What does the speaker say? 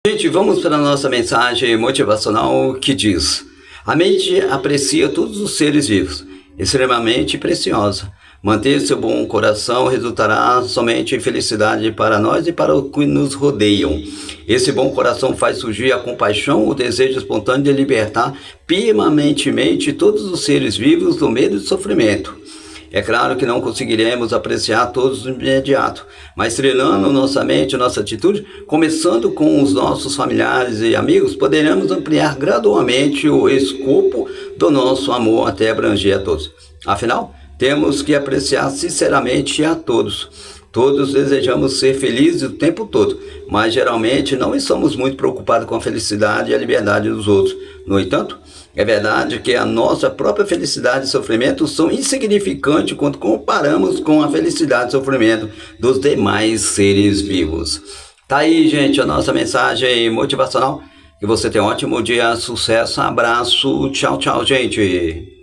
Gente, vamos para a nossa mensagem motivacional que diz: a mente aprecia todos os seres vivos, extremamente preciosa. Manter seu bom coração resultará somente em felicidade para nós e para os que nos rodeiam. Esse bom coração faz surgir a compaixão, o desejo espontâneo de libertar permanentemente todos os seres vivos do medo e do sofrimento. É claro que não conseguiremos apreciar todos de imediato, mas treinando nossa mente, nossa atitude, começando com os nossos familiares e amigos, poderemos ampliar gradualmente o escopo do nosso amor até abranger a todos. Afinal, temos que apreciar sinceramente a todos. Todos desejamos ser felizes o tempo todo, mas geralmente não estamos muito preocupados com a felicidade e a liberdade dos outros. No entanto, é verdade que a nossa própria felicidade e sofrimento são insignificantes quando comparamos com a felicidade e sofrimento dos demais seres vivos. Tá aí, gente, a nossa mensagem motivacional. Que você tenha um ótimo dia, sucesso, abraço, tchau, tchau, gente.